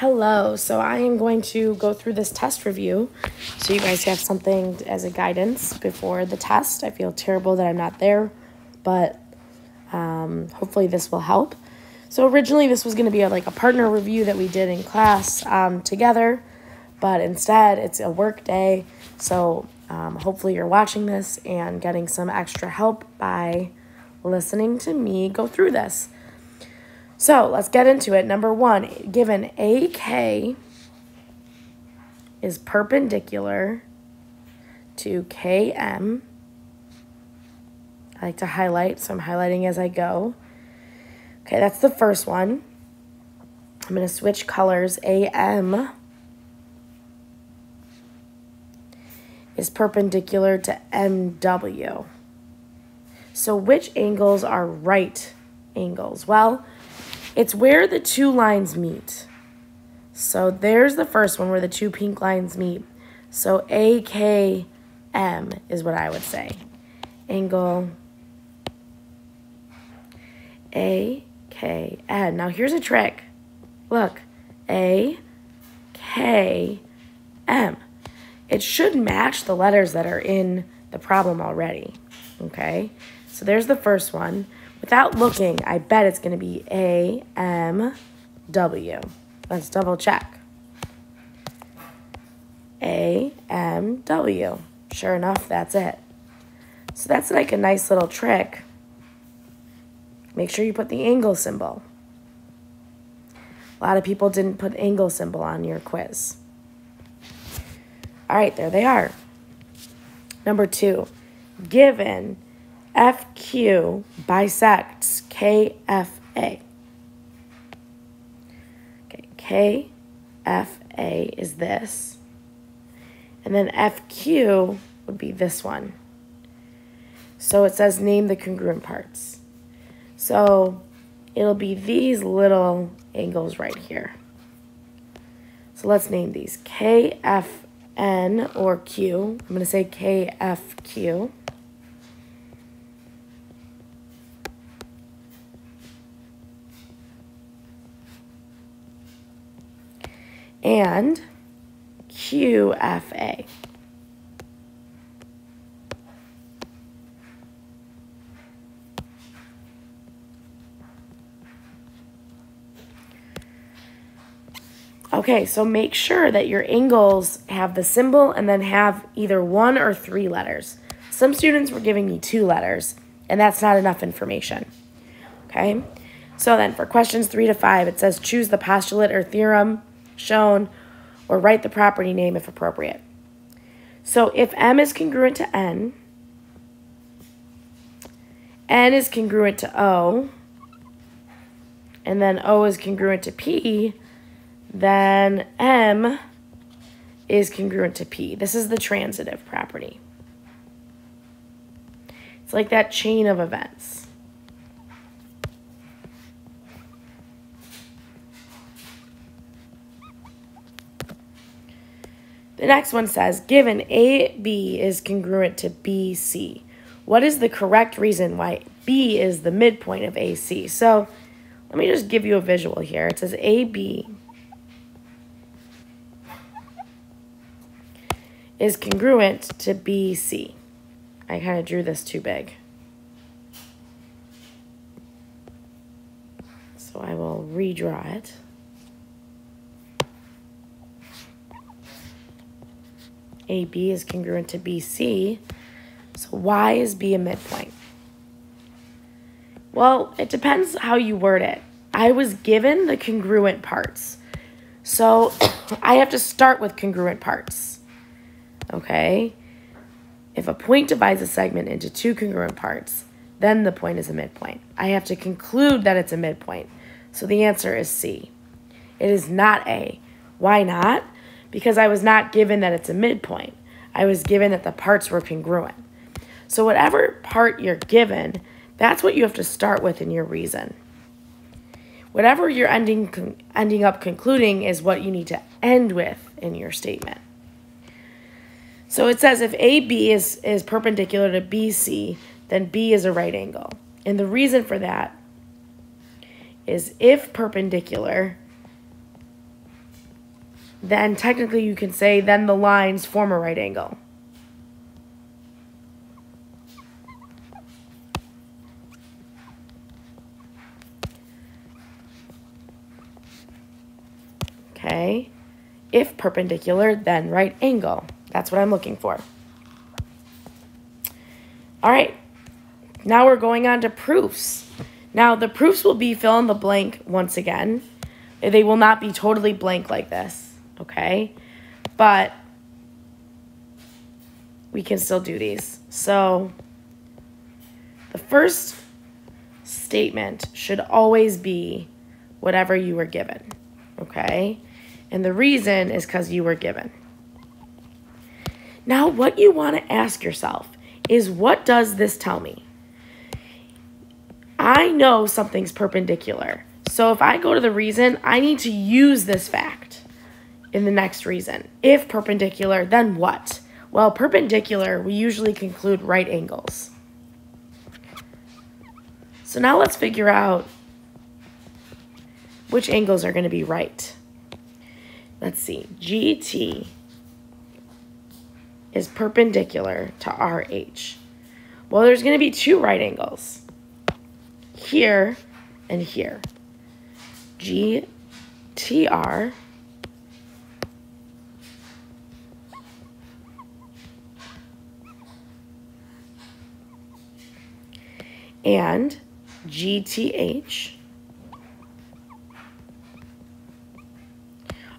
Hello, so I am going to go through this test review so you guys have something as a guidance before the test. I feel terrible that I'm not there, but hopefully this will help. So originally this was going to be like a partner review that we did in class together, but instead it's a work day. So hopefully you're watching this and getting some extra help by listening to me go through this. So let's get into it. Number one, given AK is perpendicular to KM. I like to highlight, so I'm highlighting as I go. Okay, that's the first one. I'm going to switch colors. AM is perpendicular to MW. So which angles are right angles? Well, it's where the two lines meet. So there's the first one where the two pink lines meet. So AKM is what I would say. Angle AKM. Now here's a trick. Look, AKM. It should match the letters that are in the problem already. Okay, so there's the first one. Without looking, I bet it's going to be AMW. Let's double check. AMW. Sure enough, that's it. So that's like a nice little trick. Make sure you put the angle symbol. A lot of people didn't put angle symbol on your quiz. All right, there they are. Number two, given FQ bisects KFA. Okay, KFA is this. And then FQ would be this one. So it says name the congruent parts. So it'll be these little angles right here. So let's name these KFN or Q. I'm going to say KFQ. And QFA. Okay, so make sure that your angles have the symbol and then have either one or three letters. Some students were giving me 2 letters, and that's not enough information. Okay, so then for questions 3 to 5, it says choose the postulate or theorem shown or write the property name if appropriate. So if M is congruent to N is congruent to O, and then O is congruent to P, then M is congruent to P. This is the transitive property. It's like that chain of events. The next one says, given AB is congruent to BC, what is the correct reason why B is the midpoint of AC? So let me just give you a visual here. It says AB is congruent to BC. I kind of drew this too big. So I will redraw it. AB is congruent to BC. So why is B a midpoint? Well, it depends how you word it. I was given the congruent parts. So I have to start with congruent parts. Okay? If a point divides a segment into 2 congruent parts, then the point is a midpoint. I have to conclude that it's a midpoint. So the answer is C. It is not A. Why not? Because I was not given that it's a midpoint. I was given that the parts were congruent. So whatever part you're given, that's what you have to start with in your reason. Whatever you're ending up concluding is what you need to end with in your statement. So it says if AB is perpendicular to BC, then B is a right angle. And the reason for that is if perpendicular, then technically you can say then the lines form a right angle. Okay, if perpendicular, then right angle. That's what I'm looking for. All right, now we're going on to proofs. Now the proofs will be fill in the blank once again. They will not be totally blank like this, okay? But we can still do these. So the first statement should always be whatever you were given, okay? And the reason is because you were given. Now, what you want to ask yourself is, what does this tell me? I know something's perpendicular. So if I go to the reason, I need to use this fact in the next reason. If perpendicular, then what? Well, perpendicular, we usually conclude right angles. So now let's figure out which angles are going to be right. Let's see, GT is perpendicular to RH. Well, there's going to be two right angles, here and here. GTR and GTH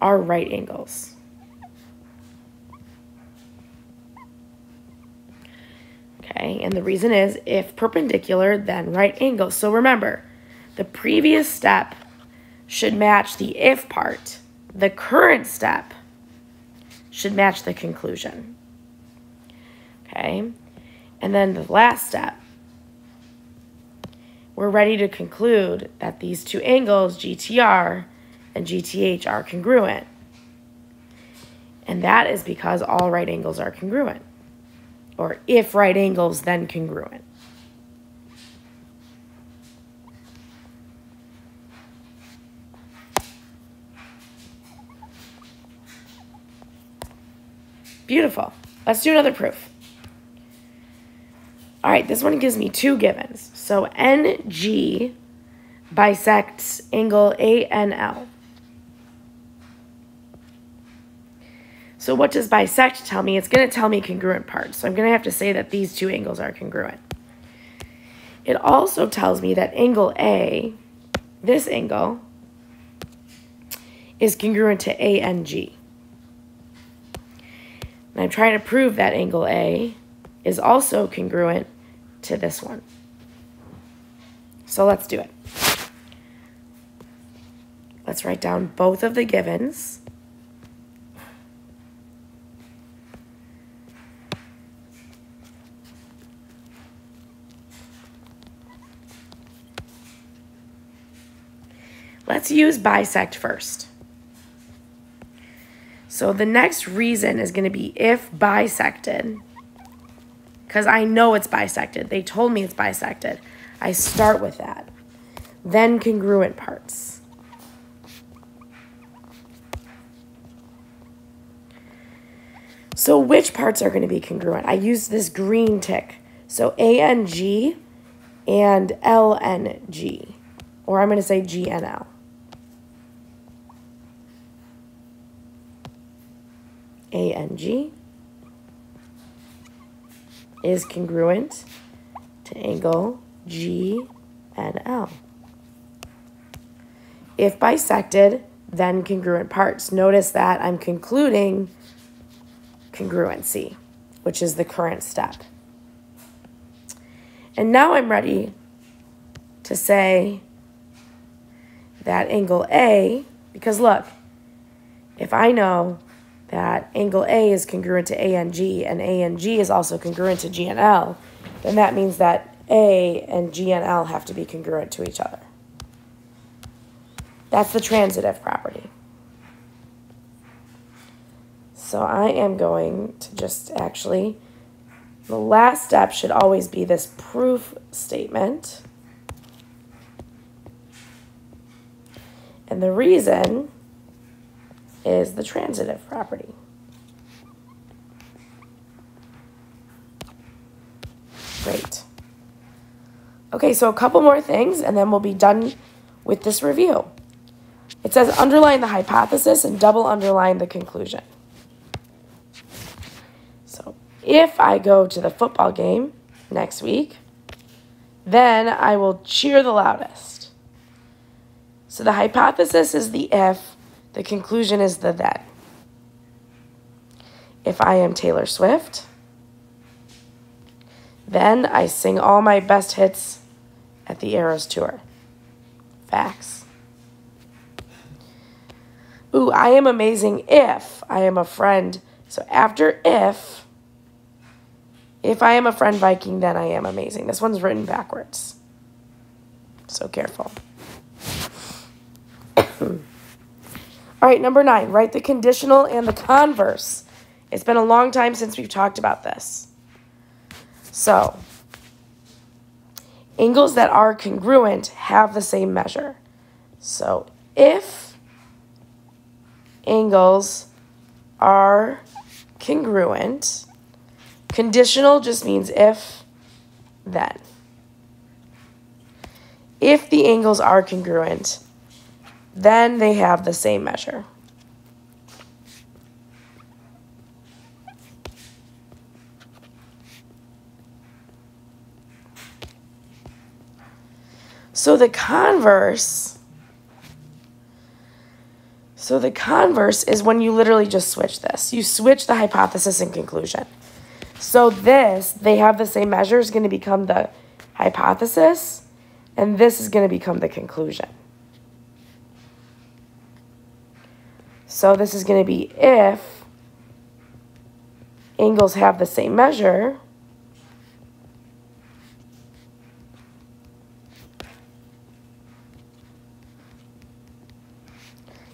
are right angles. Okay, and the reason is if perpendicular, then right angle. So remember, the previous step should match the if part. The current step should match the conclusion. Okay, and then the last step, we're ready to conclude that these two angles, GTR and GTH, are congruent. And that is because all right angles are congruent. Or if right angles, then congruent. Beautiful. Let's do another proof. All right, this one gives me two givens. So NG bisects angle ANL. So what does bisect tell me? It's going to tell me congruent parts. So I'm going to have to say that these two angles are congruent. It also tells me that angle A, this angle, is congruent to ANG. And I'm trying to prove that angle A is also congruent to this one. So let's do it. Let's write down both of the givens. Let's use bisect first. So the next reason is going to be if bisected, because I know it's bisected. They told me it's bisected. I start with that. Then congruent parts. So which parts are going to be congruent? I use this green tick. So ANG and LNG, or I'm going to say GNL. ANG is congruent to angle GNL. If bisected, then congruent parts. Notice that I'm concluding congruency, which is the current step. And now I'm ready to say that angle A, because look, if I know that angle A is congruent to ANG and ANG is also congruent to GNL, then that means that A and GNL have to be congruent to each other. That's the transitive property. So I am going to just actually, the last step should always be this proof statement. And the reason is the transitive property. Great. Okay, so a couple more things, and then we'll be done with this review. It says underline the hypothesis and double underline the conclusion. So if I go to the football game next week, then I will cheer the loudest. So the hypothesis is the if, the conclusion is the then. If I am Taylor Swift, then I sing all my best hits at the Eras Tour. Facts. Ooh, I am amazing if I am a friend. So after if I am a friend Viking, then I am amazing. This one's written backwards. So careful. All right, number 9, write the conditional and the converse. It's been a long time since we've talked about this. So, angles that are congruent have the same measure. So, if angles are congruent, conditional just means if, then. If the angles are congruent, then they have the same measure. So the converse is when you literally just switch this. You switch the hypothesis and conclusion. So this, they have the same measure, is going to become the hypothesis, and this is going to become the conclusion. So this is going to be if angles have the same measure,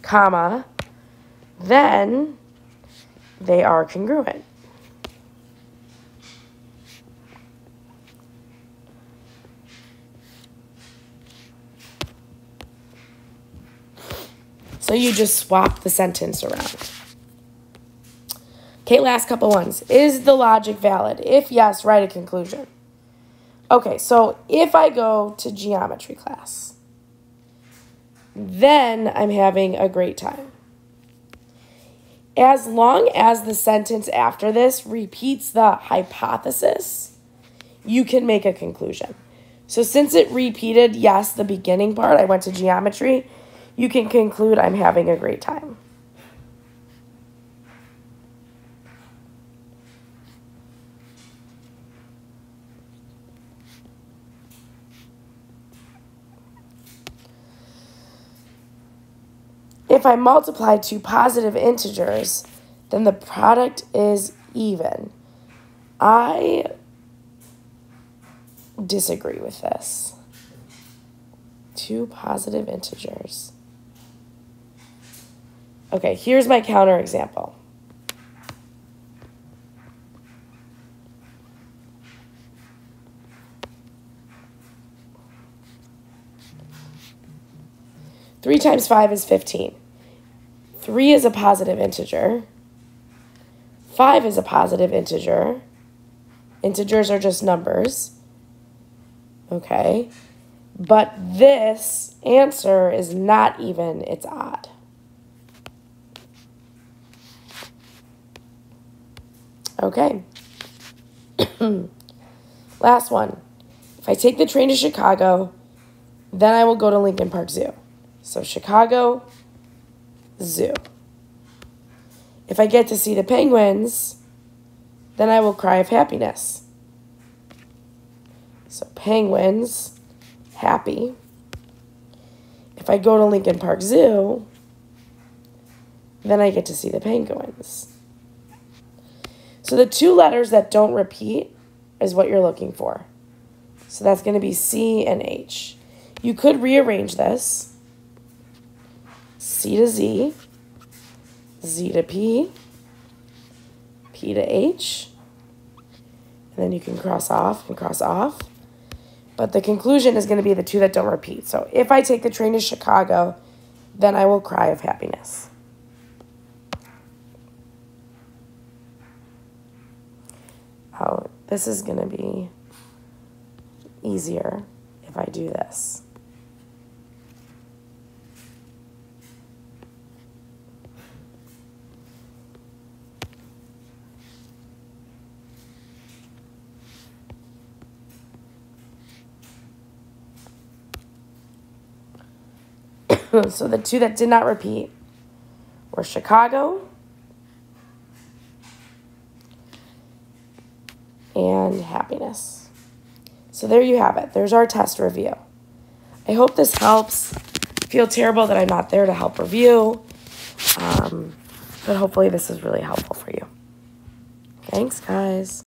comma, then they are congruent. So you just swap the sentence around. Okay, last couple ones. Is the logic valid? If yes, write a conclusion. Okay, so if I go to geometry class, then I'm having a great time. As long as the sentence after this repeats the hypothesis, you can make a conclusion. So since it repeated, yes, the beginning part, I went to geometry, you can conclude I'm having a great time. If I multiply two positive integers, then the product is even. I disagree with this. Two positive integers. Okay, here's my counterexample. Three times 5 is 15. 3 is a positive integer. 5 is a positive integer. Integers are just numbers. Okay. But this answer is not even, it's odd. Okay. Last one. If I take the train to Chicago, then I will go to Lincoln Park Zoo. So Chicago, zoo. If I get to see the penguins, then I will cry of happiness. So penguins, happy. If I go to Lincoln Park Zoo, then I get to see the penguins. So the two letters that don't repeat is what you're looking for. So that's going to be C and H. You could rearrange this. C to Z, Z to P, P to H, and then you can cross off and cross off. But the conclusion is going to be the two that don't repeat. So if I take the train to Chicago, then I will cry of happiness. this is going to be easier if I do this. So the two that did not repeat were Chicago and happiness. So there you have it. There's our test review. I hope this helps. I feel terrible that I'm not there to help review, but hopefully this is really helpful for you. Thanks, guys.